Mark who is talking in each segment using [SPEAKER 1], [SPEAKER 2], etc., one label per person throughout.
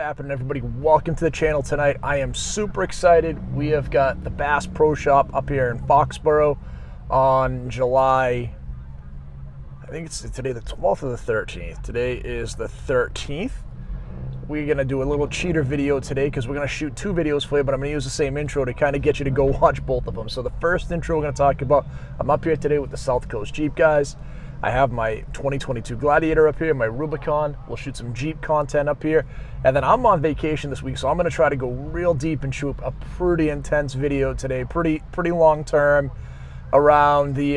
[SPEAKER 1] happening, everybody? Welcome to the channel tonight. I am super excited. We have got the Bass Pro Shop up here in Foxborough on July, I think it's today the 12th or the 13th. Today is the 13th. We're going to do a little cheater video today because we're going to shoot two videos for you, but I'm going to use the same intro to kind of get you to go watch both of them. So the first intro we're going to talk about, I'm up here today with the South Coast Jeep guys. I have my 2022 Gladiator up here, my Rubicon. We'll shoot some Jeep content up here. And then I'm on vacation this week, so I'm going to try to go real deep and shoot a pretty intense video today, pretty long term around the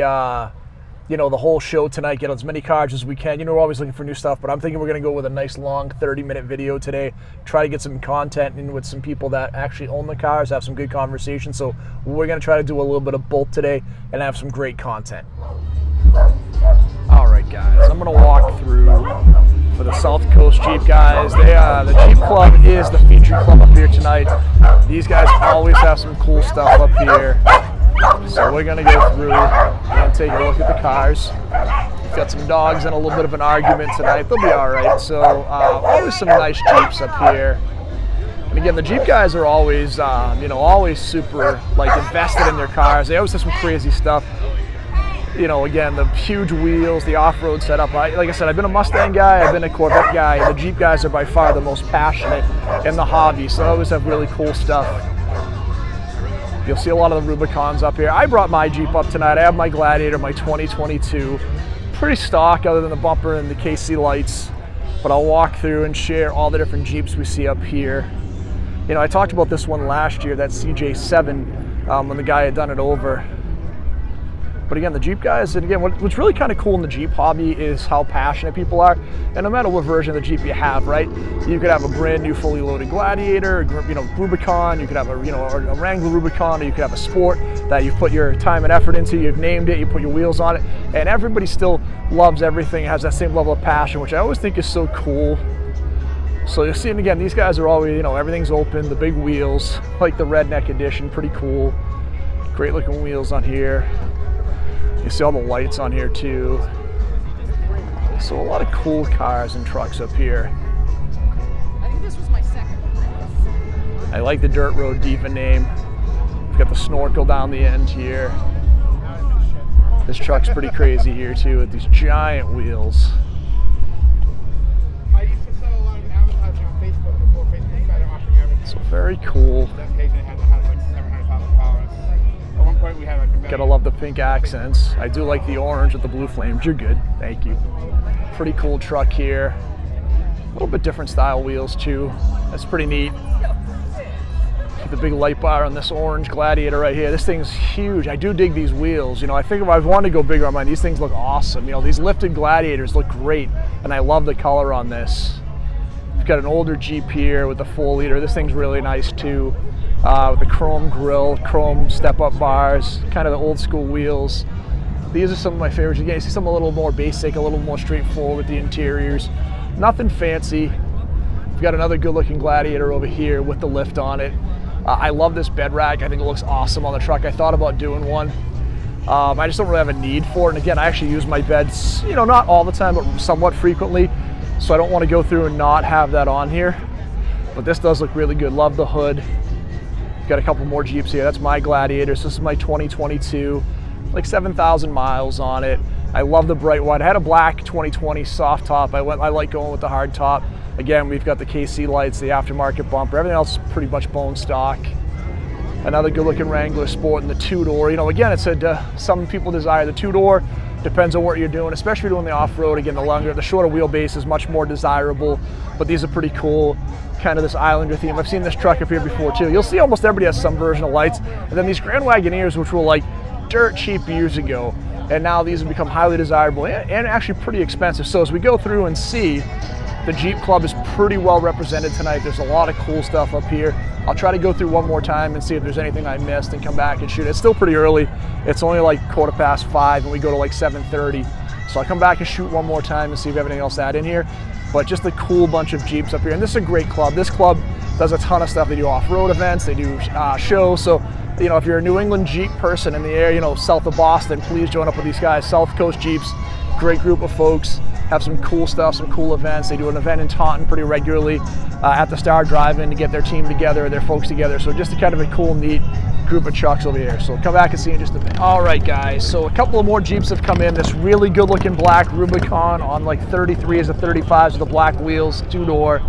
[SPEAKER 1] the whole show tonight, get as many cars as we can. We're always looking for new stuff, but I'm thinking we're going to go with a nice long 30-minute video today, try to get some content in with some people that actually own the cars, have some good conversations. So we're going to try to do a little bit of both today and have some great content. All right, guys, I'm going to walk through for the South Coast Jeep guys. The Jeep Club is the featured club up here tonight. These guys always have some cool stuff up here. So we're going to go through and take a look at the cars. We've got some dogs and a little bit of an argument tonight. They'll be all right. So always some nice Jeeps up here. And again, the Jeep guys are always, always super invested in their cars. They always have some crazy stuff. Again, the huge wheels, the off-road setup. Like I said, I've been a Mustang guy, I've been a Corvette guy. The Jeep guys are by far the most passionate in the hobby, so they always have really cool stuff. You'll see a lot of the Rubicons up here. I brought my Jeep up tonight. I have my Gladiator, my 2022. Pretty stock other than the bumper and the KC lights, but I'll walk through and share all the different Jeeps we see up here. I talked about this one last year, that CJ7, when the guy had done it over. But again, the Jeep guys, and again, what's really kind of cool in the Jeep hobby is how passionate people are. And no matter what version of the Jeep you have, right? You could have a brand new fully loaded Gladiator, Rubicon, you could have a Wrangler Rubicon, or you could have a Sport that you've put your time and effort into, you've named it, you put your wheels on it, and everybody still loves everything, has that same level of passion, which I always think is so cool. So you'll see, and again, these guys are always, everything's open, the big wheels, like the Redneck Edition, pretty cool. Great looking wheels on here. You see all the lights on here too. So a lot of cool cars and trucks up here.
[SPEAKER 2] I think this was my second one.
[SPEAKER 1] I like the Dirt Road Diva name. We've got the snorkel down the end here. This truck's pretty crazy here too with these giant wheels.
[SPEAKER 3] I used to sell a lot of advertising on Facebook before Facebook started offering everything.
[SPEAKER 1] So very cool.
[SPEAKER 3] That page had to have like 700,000 followers. At one point we had like
[SPEAKER 1] Gotta love the pink accents. I do like the orange with the blue flames. You're good, thank you. Pretty cool truck here. A little bit different style wheels too. That's pretty neat. The big light bar on this orange Gladiator right here. This thing's huge. I do dig these wheels. I think if I wanted to go bigger on mine, these things look awesome. These lifted Gladiators look great, and I love the color on this. We've got an older Jeep here with the 4-liter. This thing's really nice too. With the chrome grille, chrome step-up bars, kind of the old school wheels. These are some of my favorites. Again, you see something a little more basic, a little more straightforward with the interiors. Nothing fancy. We've got another good-looking Gladiator over here with the lift on it. I love this bed rack. I think it looks awesome on the truck. I thought about doing one. I just don't really have a need for it. And again, I actually use my beds, not all the time, but somewhat frequently. So I don't want to go through and not have that on here. But this does look really good. Love the hood. Got a couple more Jeeps here. That's my Gladiator. So this is my 2022, like 7,000 miles on it. I love the bright white. I had a black 2020 soft top. I like going with the hard top. Again, we've got the KC lights, the aftermarket bumper. Everything else is pretty much bone stock. Another good-looking Wrangler Sport in the two-door. Again, it's some people desire the two-door. Depends on what you're doing, especially doing the off-road. Again, the shorter wheelbase is much more desirable. But these are pretty cool. Kind of this Islander theme. I've seen this truck up here before too. You'll see almost everybody has some version of lights. And then these Grand Wagoneers, which were like dirt cheap years ago, and now these have become highly desirable and actually pretty expensive. So as we go through and see, the Jeep Club is pretty well represented tonight. There's a lot of cool stuff up here. I'll try to go through one more time and see if there's anything I missed and come back and shoot. It's still pretty early. It's only like 5:15 and we go to like 7:30. So I'll come back and shoot one more time and see if everything else add in here. But just a cool bunch of Jeeps up here. And this is a great club. This club does a ton of stuff. They do off-road events, they do shows. So, if you're a New England Jeep person in the area, south of Boston, please join up with these guys. South Coast Jeeps, great group of folks. have some cool stuff, some cool events. They do an event in Taunton pretty regularly at the Star Drive-In to get their team together, their folks together. So just a kind of a cool, neat group of trucks over here. So we'll come back and see in just a bit. All right, guys, so a couple of more Jeeps have come in. This really good looking black Rubicon on like 33s and 35s with the black wheels, 2-door.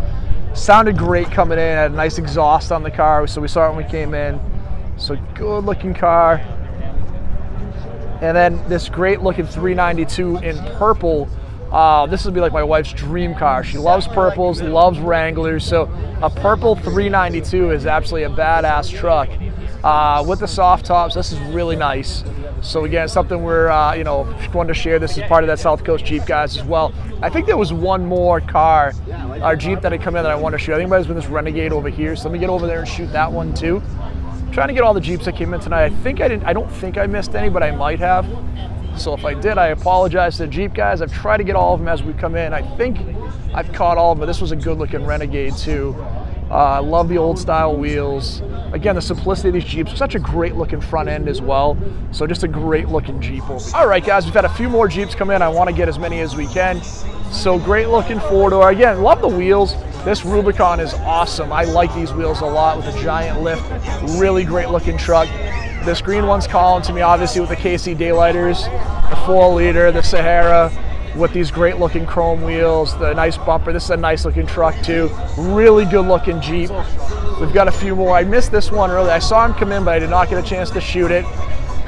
[SPEAKER 1] Sounded great coming in, had a nice exhaust on the car, so we saw it when we came in. So good looking car. And then this great looking 392 in purple. This would be like my wife's dream car. She loves purples, loves Wranglers. So a purple 392 is absolutely a badass truck. With the soft tops, this is really nice. So again, something we're wanted to share. This is part of that South Coast Jeep guys as well. I think there was one more car, our Jeep that had come in that I wanted to show. I think it might have been this Renegade over here. So let me get over there and shoot that one too. I'm trying to get all the Jeeps that came in tonight. I don't think I missed any, but I might have. So if I did, I apologize to the Jeep guys. I've tried to get all of them as we come in. I think I've caught all of them, but this was a good looking Renegade too. I love the old style wheels. Again, the simplicity of these Jeeps, such a great looking front end as well. So just a great looking Jeep over here. All right, guys, we've had a few more Jeeps come in. I want to get as many as we can. So great looking 4-door. Again, love the wheels. This Rubicon is awesome. I like these wheels a lot with a giant lift. Really great looking truck. This green one's calling to me, obviously, with the KC Daylighters, the 4-liter, the Sahara, with these great looking chrome wheels, the nice bumper. This is a nice looking truck too. Really good looking Jeep. We've got a few more. I missed this one earlier. I saw him come in, but I did not get a chance to shoot it.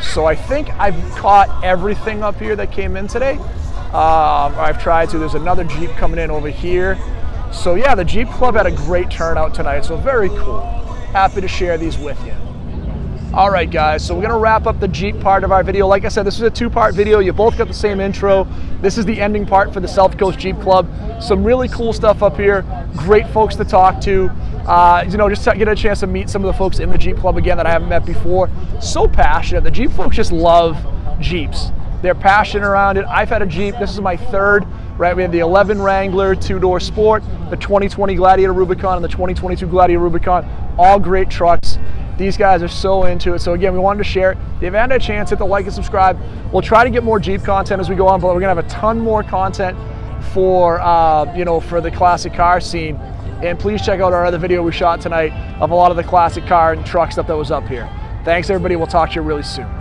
[SPEAKER 1] So I think I've caught everything up here that came in today. I've tried to. There's another Jeep coming in over here. So yeah, the Jeep Club had a great turnout tonight, so very cool. Happy to share these with you. All right, guys, so we're gonna wrap up the Jeep part of our video. Like I said, this is a 2-part video. You both got the same intro. This is the ending part for the South Coast Jeep Club. Some really cool stuff up here. Great folks to talk to. Just to get a chance to meet some of the folks in the Jeep Club again that I haven't met before. So passionate. The Jeep folks just love Jeeps. They're passionate around it. I've had a Jeep. This is my third. Right, we have the 11 Wrangler 2-door Sport, the 2020 Gladiator Rubicon, and the 2022 Gladiator Rubicon. All great trucks. These guys are so into it. So again, we wanted to share it. If you haven't had a chance, hit the like and subscribe. We'll try to get more Jeep content as we go on, but we're gonna have a ton more content for for the classic car scene. And please check out our other video we shot tonight of a lot of the classic car and truck stuff that was up here. Thanks everybody. We'll talk to you really soon.